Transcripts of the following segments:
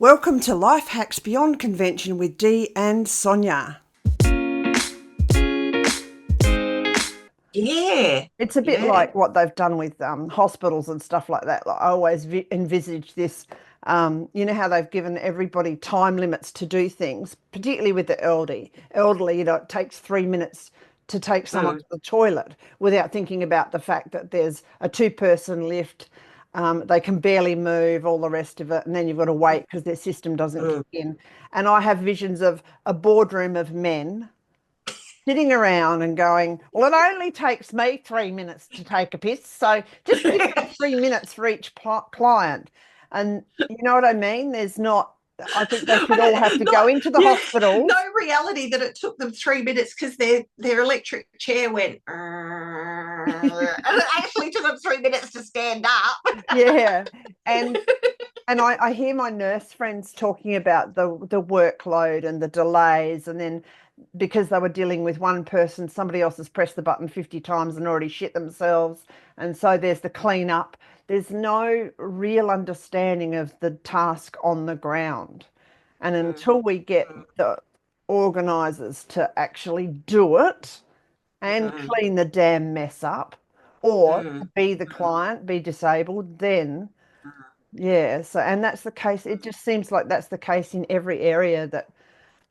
Welcome to Life Hacks Beyond Convention with Dee and Sonia. Yeah, It's a bit yeah. like what they've done with hospitals and stuff like that. Like, I always envisage this. You know how they've given everybody time limits to do things, particularly with the elderly. It takes 3 minutes to take someone Mm, to the toilet without thinking about the fact that there's a two-person lift. They can barely move, all the rest of it, and then you've got to wait because their system doesn't kick mm. in. And I have visions of a boardroom of men sitting around and going, well, it only takes me 3 minutes to take a piss. So just give me 3 minutes for each client. And you know what I mean? I think they should all have to go Not, into the yeah, hospital. no reality that it took them 3 minutes because their electric chair went, and it actually took them 3 minutes to stand up. Yeah. And I hear my nurse friends talking about the workload and the delays, and then because they were dealing with one person, somebody else has pressed the button 50 times and already shit themselves. And so there's the cleanup. There's no real understanding of the task on the ground. And Mm, until we get mm, the organisers to actually do it and mm, clean the damn mess up, or mm, be the client, be disabled, then yeah. So, and that's the case. It just seems like that's the case in every area that,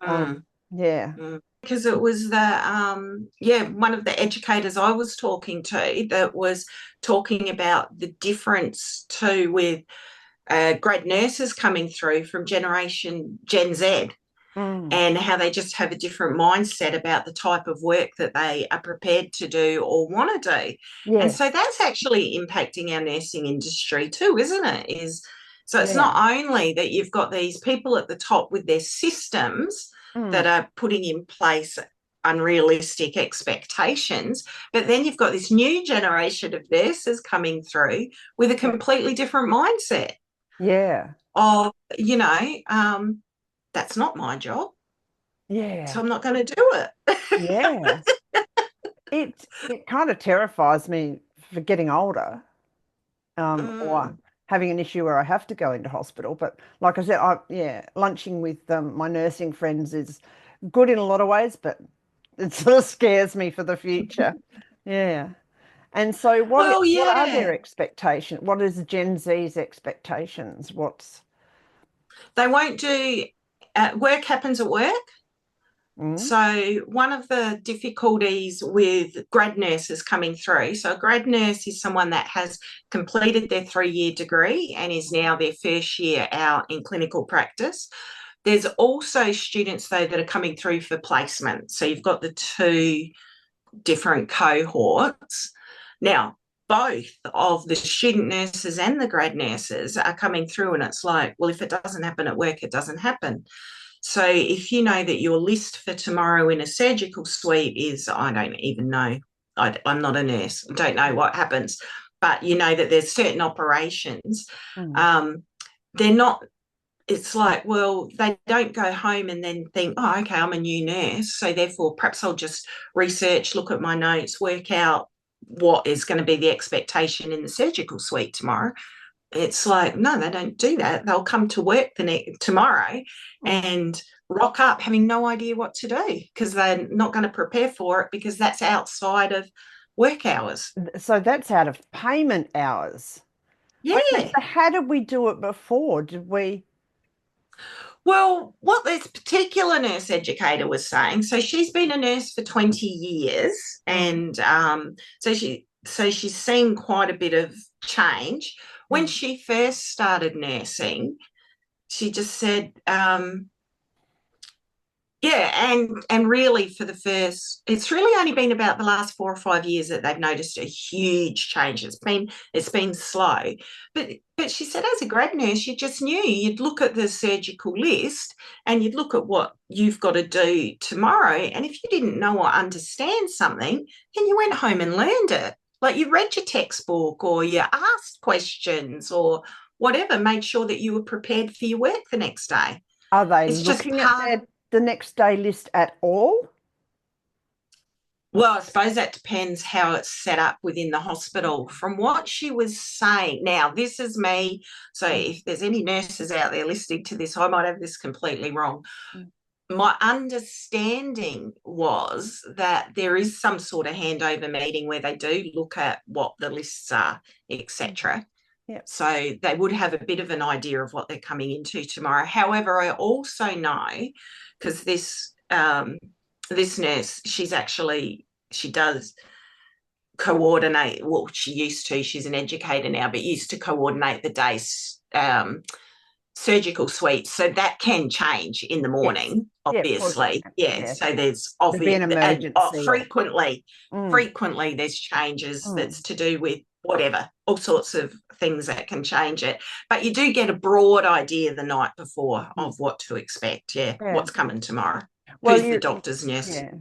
um, mm, yeah, mm. Because it was one of the educators I was talking to that was talking about the difference too with grad nurses coming through from generation Gen Z mm, and how they just have a different mindset about the type of work that they are prepared to do or want to do. And yes, so that's actually impacting our nursing industry too, isn't it? So it's yeah. not only that you've got these people at the top with their systems Mm. that are putting in place unrealistic expectations, but then you've got this new generation of nurses coming through with a Yeah. completely different mindset Yeah. of, that's not my job, so Yeah. I'm not going to do it. Yeah. It kind of terrifies me for getting older, or Mm, having an issue where I have to go into hospital. But like I said, lunching with my nursing friends is good in a lot of ways, but it sort of scares me for the future. Yeah. And so well, what are yeah, their expectations? What is Gen Z's expectations? What's they won't do work happens at work. mm, So, one of the difficulties with grad nurses coming through, so a grad nurse is someone that has completed their 3 year degree and is now their first year out in clinical practice. There's also students, though, that are coming through for placement. So, you've got the two different cohorts. Now, both of the student nurses and the grad nurses are coming through, and it's like, well, if it doesn't happen at work, it doesn't happen. So if you know that your list for tomorrow in a surgical suite is, I don't even know, I'm not a nurse, I don't know what happens, but you know that there's certain operations, mm, um, they're not, it's like, well, they don't go home and then think, oh, okay, I'm a new nurse. So therefore, perhaps I'll just research, look at my notes, work out what is going to be the expectation in the surgical suite tomorrow. It's like, no, they don't do that. They'll come to work tomorrow mm. and rock up having no idea what to do because they're not going to prepare for it because that's outside of work hours. So that's out of payment hours. Okay, Yeah. so how did we do it before? Did we? Well, what this particular nurse educator was saying, so she's been a nurse for 20 years, Mm, and so she's seen quite a bit of change. When mm, she first started nursing, she just said, yeah, and really for the first, it's really only been about the last 4 or 5 years that they've noticed a huge change. It's been slow, but she said as a grad nurse, you just knew you'd look at the surgical list and you'd look at what you've got to do tomorrow, and if you didn't know or understand something, then you went home and learned it. Like you read your textbook or you asked questions or whatever, made sure that you were prepared for your work the next day. are they It's just looking at part. the next day list at all? Well, I suppose that depends how it's set up within the hospital. From what she was saying, now this is me. So Mm, if there's any nurses out there listening to this, I might have this completely wrong. mm, My understanding was that there is some sort of handover meeting where they do look at what the lists are, mm. etc. Yeah. So they would have a bit of an idea of what they're coming into tomorrow. However, I also know, because this nurse, she does coordinate. Well, she used to. She's an educator now, but used to coordinate the day's surgical suite, so that can change in the Yes. morning, Yeah, of course it obviously. can. Yeah, Yeah. so there's There'd be obvious an and emergency or frequently mm, frequently there's changes mm, that's to do with whatever, all sorts of things that can change it, but you do get a broad idea the night before mm. of what to expect. Yeah, Yeah. what's coming tomorrow, Well, who's the you doctors, nurses, yeah.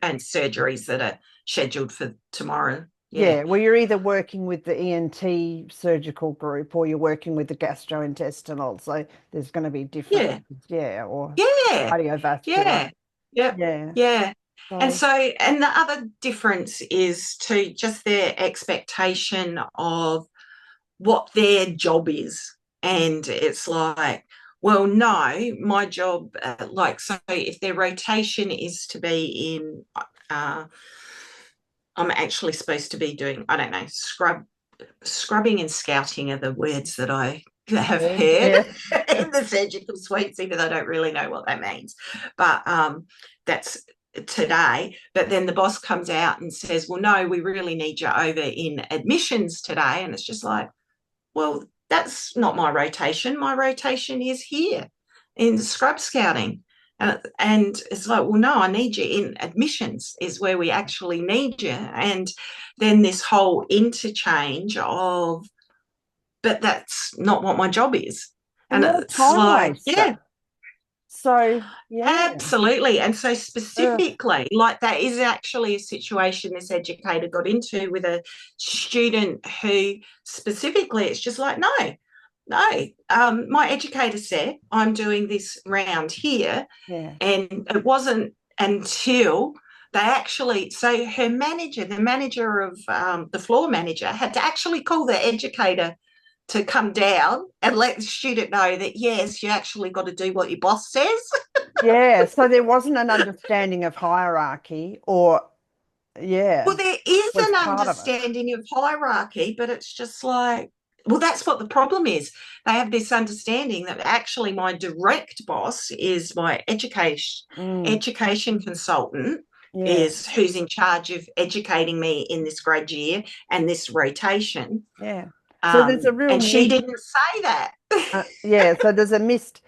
and surgeries that are scheduled for tomorrow. Yeah. Yeah, well, you're either working with the ENT surgical group or you're working with the gastrointestinal. So there's going to be different, Yeah. yeah, or Yeah. cardiovascular. Yeah. Yep. Yeah. Yeah. And So, so, and the other difference is to just their expectation of what their job is. And it's like, well, no, my job, like, so if their rotation is to be in, uh, I'm actually supposed to be doing, I don't know, scrubbing and scouting are the words that I have yeah, heard yeah, in the surgical suites, even though I don't really know what that means. But that's today. But then the boss comes out and says, well, no, we really need you over in admissions today. And it's just like, well, that's not my rotation. My rotation is here in scrub scouting. And it's like, well, no, I need you in admissions, is where we actually need you. And then this whole interchange of, but that's not what my job is. and And what a it's time like, yeah, waster. So, yeah. absolutely. And so, Ugh, specifically, like that is actually a situation this educator got into with a student who specifically, it's just like, no, no. My educator said, I'm doing this round here. yeah. And it wasn't until they actually, so her manager, the manager of the floor manager, had to actually call the educator to come down and let the student know that, yes, you actually got to do what your boss says. Yeah. So there wasn't an understanding of hierarchy or, Well, yeah, there is was an part of it. understanding of hierarchy, but it's just like, well, that's what the problem is. They have this understanding that actually my direct boss is my Mm, education consultant, yeah. is who's in charge of educating me in this grad year and this rotation. Yeah. So there's a real And she miss. didn't say that. Yeah, so there's a missed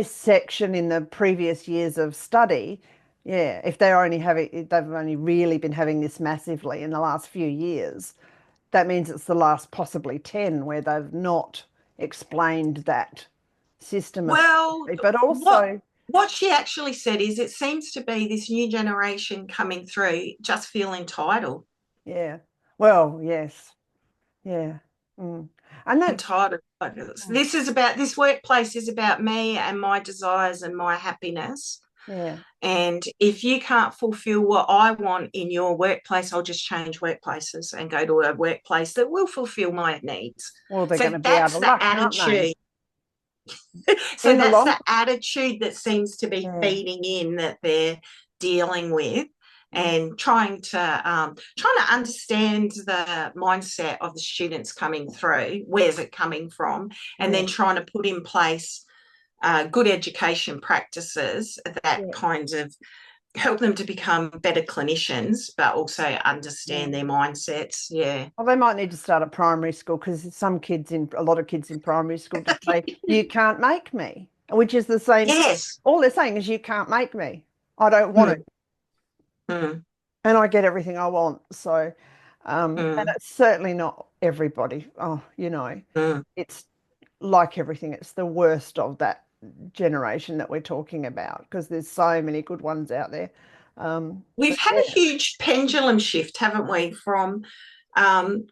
section in the previous years of study. Yeah, if they've only really been having this massively in the last few years, that means it's the last possibly 10 where they've not explained that system Well, effectively. But what also, what she actually said is it seems to be this new generation coming through just feel entitled. yeah, well, yes, yeah. Mm. And that's, Entitled. mm, This workplace is about me and my desires and my happiness. yeah, And if you can't fulfill what I want in your workplace, I'll just change workplaces and go to a workplace that will fulfill my needs. well, they're going So to be out that's of the luck, aren't they? attitude. So In the that's long, the attitude that seems to be yeah, feeding in that they're dealing with, mm, and trying to understand the mindset of the students coming through. Where's it coming from? And yeah, then trying to put in place good education practices that yeah, kind of help them to become better clinicians, but also yeah. understand their mindsets. Yeah. Well, they might need to start at primary school because a lot of kids in primary school just say, you can't make me, which is the same. Yes. All they're saying is, you can't make me. I don't want Mm, it. mm, And I get everything I want. So, and mm, it's certainly not everybody. Oh, mm. it's like everything, it's the worst of that generation that we're talking about because there's so many good ones out there. We've But had yeah, a huge pendulum shift, haven't we? From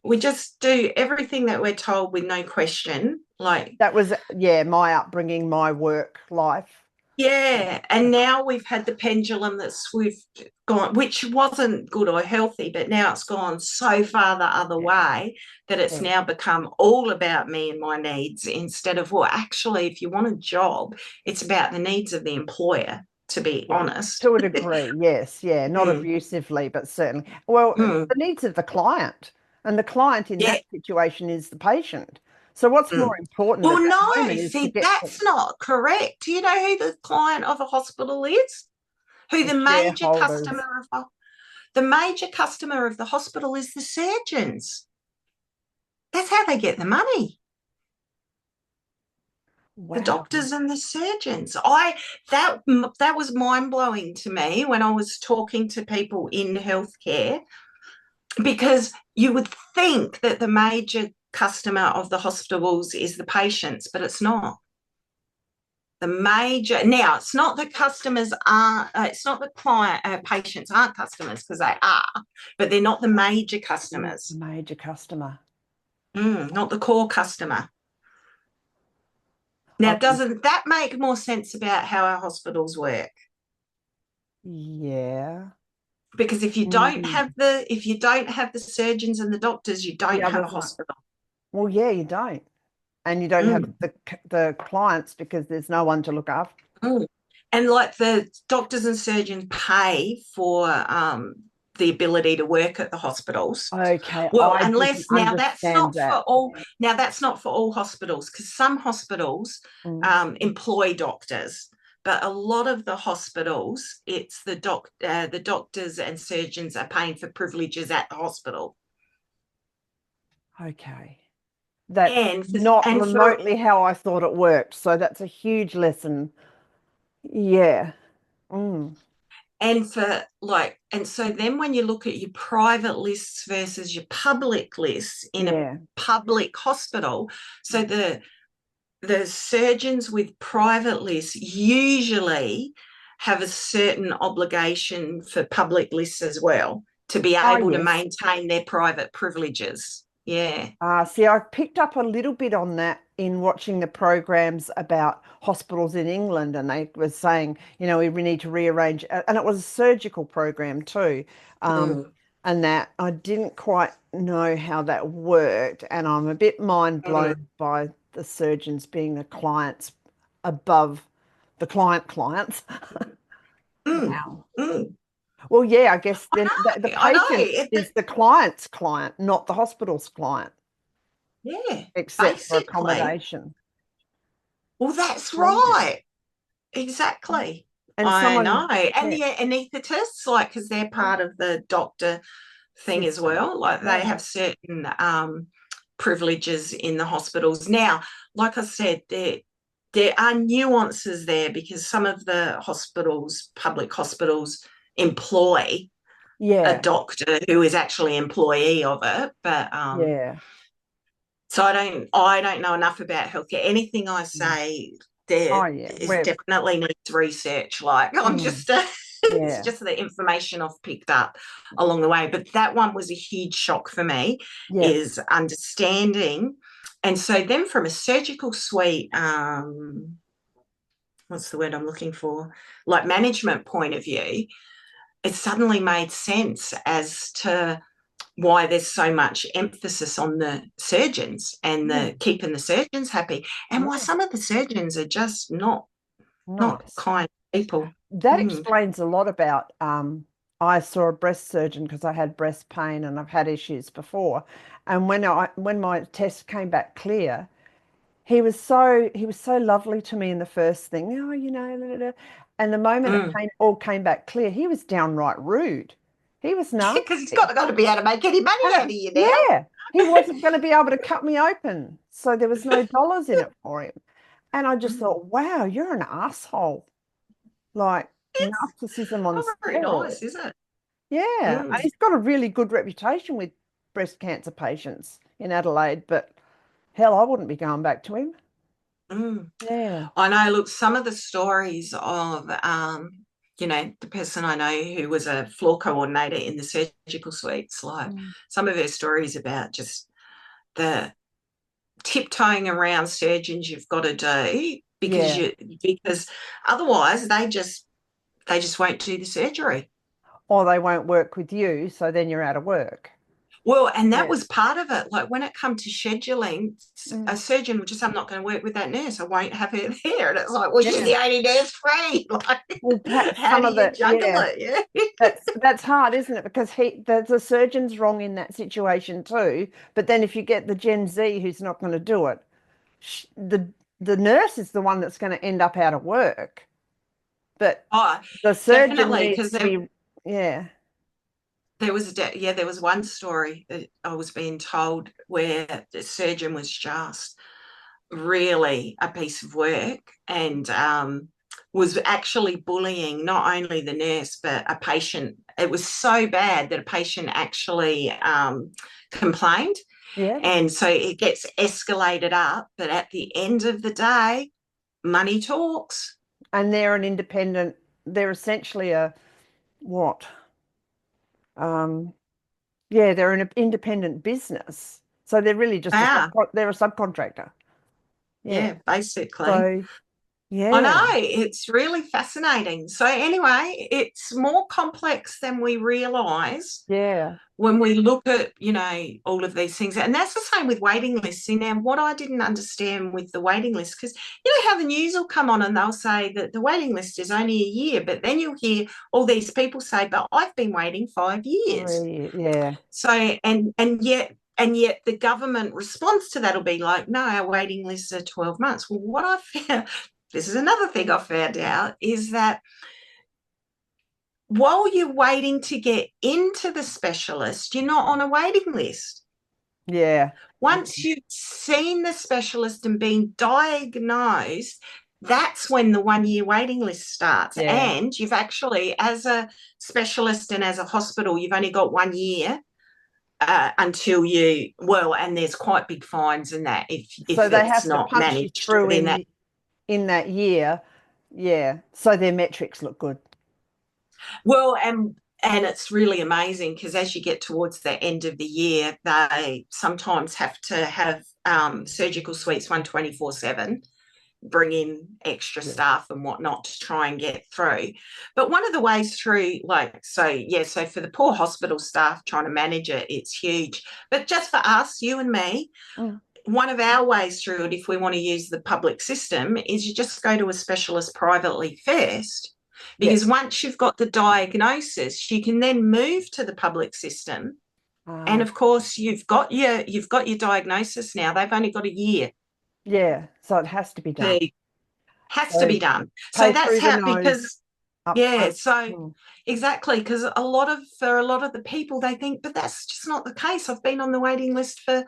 we just do everything that we're told with no question. Like, that was, yeah, my upbringing, my work life. Yeah, and now we've had the pendulum we've gone, which wasn't good or healthy, but now it's gone so far the other Yeah, way that it's yeah, now become all about me and my needs instead of, well, actually, if you want a job, it's about the needs of the employer, to be yeah. honest. To a degree, yes, yeah, not Mm, abusively, but certainly. Well, mm, the needs of the client, and the client in yeah. that situation is the patient. So what's Mm. more important Well, at that no, moment is to see, get that's not correct. Do you know who the client of a hospital is? Who the the major shareholders. customer of the major customer of the hospital is the surgeons. That's how they get the money. The Wow. doctors and the surgeons. That was mind blowing to me when I was talking to people in healthcare, because you would think that the major customer of the hospitals is the patients, but it's not. The major now, it's not the customers are, it's not the client patients aren't customers, because they are, but they're not the major Not the customers. major customer. Not the core customer. Now, I mean, doesn't that make more sense about how our hospitals work? yeah. Because Mm. if you don't have the surgeons and the doctors, you The don't have a others aren't. hospital. Well, yeah, you don't. And you don't have Mm, the clients because there's no one to look after. mm. And like the doctors and surgeons pay for the ability to work at the hospitals. Okay, Well, I didn't unless understand that. that's not for all hospitals, because some hospitals Mm. employ doctors, but a lot of the hospitals, it's the doctors and surgeons are paying for privileges at the hospital. Okay. That's And for, not and for remotely how I thought it worked. So that's a huge lesson. Yeah. Mm. and so then when you look at your private lists versus your public lists in a Yeah. public hospital, so the surgeons with private lists usually have a certain obligation for public lists as well, to be Oh, able to yes. maintain their private privileges. Yeah. See, I picked up a little bit on that in watching the programs about hospitals in England, and they were saying, we need to rearrange, and it was a surgical program too, um, Mm, and that I didn't quite know how that worked, and I'm a bit mind mm, blown by the surgeons being the clients above the clients. mm, Wow. mm. Well, yeah, I guess then the I know. patient is the client's client, not the hospital's client, Yeah, except for basically. accommodation. Well, that's Crazy. right. Exactly. And I know. someone, And yeah, the anaesthetists, like, because they're part of the doctor thing as system. well, like they Yeah. have certain privileges in the hospitals. Now, like I said, there are nuances there, because some of the hospitals, public hospitals, employ a Yeah. doctor who is actually employee of it. But Yeah. so I don't know enough about healthcare. Anything I Mm. say there Oh, yeah. is definitely needs research. Like, I'm Mm, just it's yeah. just the information I've picked up along the way. But that one was a huge shock for me, Yes. is understanding. And so then from a surgical suite, what's the word I'm looking for? Like management point of view, it suddenly made sense as to why there's so much emphasis on the surgeons and the Mm, keeping the surgeons happy, and why yeah. some of the surgeons are just not Nice. kind people. That Mm, explains a lot about I saw a breast surgeon because I had breast pain and I've had issues before. And when my test came back clear, he was so lovely to me in the first thing. Oh, da, da, da. And the moment it mm. all came back clear, he was downright rude. He was Because he's nasty. got to be able to make any money out of you now. Yeah, he wasn't going to be able to cut me open. So there was no dollars in it for him. And I just Mm. thought, wow, you're an asshole. Like It's narcissism on not very steroids. nice, is it? Yeah. And Mm, he's got a really good reputation with breast cancer patients in Adelaide, but hell, I wouldn't be going back to him. mm. Yeah. I know. Look, some of the stories of the person I know who was a floor coordinator in the surgical suites, like Mm. some of her stories about just the tiptoeing around surgeons you've got to do because Yeah. you because otherwise they just won't do the surgery. Or they won't work with you, so then you're out of work. Well, and that Yeah. was part of it. Like when it come to scheduling, Mm. a surgeon would just, I'm not going to work with that nurse. I won't have her there. And it's like, well, she's Yeah. the only nurse free. Like, Well, perhaps how some do of you the, juggle yeah, it? Yeah. that's hard, isn't it? Because the surgeon's wrong in that situation too. But then if you get the Gen Z who's not going to do it, the nurse is the one that's going to end up out of work. But Oh, the surgeon definitely. needs Because to be, yeah, there was one story that I was being told where the surgeon was just really a piece of work and was actually bullying not only the nurse but a patient. It was so bad that a patient actually complained, yeah. and so it gets escalated up. But at the end of the day, money talks. And they're an independent, they're essentially a what? Um, yeah, they're an independent business. So they're really just Ah, they're a subcontractor. Yeah. yeah, basically. So I yeah, know, it's really fascinating. So anyway, it's more complex than we realise yeah, when we look at, all of these things. And that's the same with waiting lists. And now what I didn't understand with the waiting list, because you know how the news will come on and they'll say that the waiting list is only a year, but then you'll hear all these people say, but I've been waiting 5 years. yeah, So and yet the government response to that will be like, no, our waiting lists are 12 months. Well, what I found, this is another thing I found out, is that while you're waiting to get into the specialist, you're not on a waiting list. yeah, Once you've seen the specialist and been diagnosed, that's when the 1 year waiting list starts. yeah. And you've actually, as a specialist and as a hospital, you've only got 1 year until and there's quite big fines in that So if they it's have to not punch you managed through within that. in that year. Yeah. So their metrics look good. Well, and it's really amazing because as you get towards the end of the year, they sometimes have to have surgical suites 124/7, bring in extra Yeah. staff and whatnot to try and get through. But one of the ways through, so for the poor hospital staff trying to manage it, it's huge. But just for us, you and me, Mm. one of our ways through it, if we want to use the public system, is you just go to a specialist privately first. Yeah. Because once you've got the diagnosis, you can then move to the public system. And Ah, of course, you've got your diagnosis now. They've only got a year. yeah. So it has to be done. To, has to So be done. So pay that's through the how, nose because up yeah, front. so Mm. exactly, because for a lot of the people, they think, but that's just not the case. I've been on the waiting list for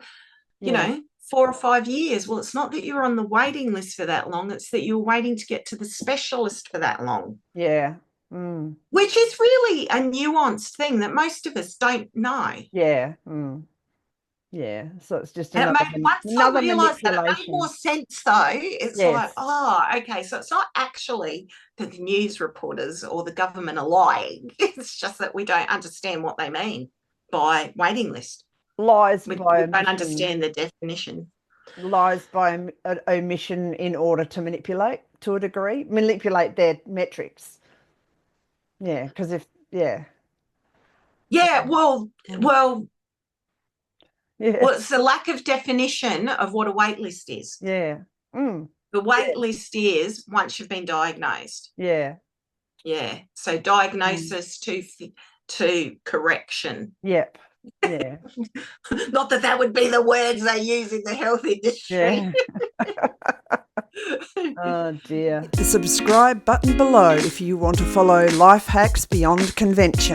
you Yeah. know, 4 or 5 years. Well, it's not that you're on the waiting list for that long, it's that you're waiting to get to the specialist for that long, Yeah. Mm. which is really a nuanced thing that most of us don't know. Yeah. Mm. Yeah. So it's just And it another made, once I another realised that, it made more manipulation. sense though. It's like, Yes. oh, okay, so it's not actually that the news reporters or the government are lying. It's just that we don't understand what they mean by waiting list. Lies by We don't omission. understand the definition. Lies by omission in order to manipulate to a degree, manipulate their metrics. Yeah, because if yeah, Yeah, mm, well, yes, it's the lack of definition of what a wait list is. yeah, mm, The yeah, wait list is once you've been diagnosed. yeah, Yeah. So mm, diagnosis to correction. yep, yeah, Not that that would be the words they use in the health industry. yeah. Oh dear. The subscribe button below if you want to follow life hacks beyond convention.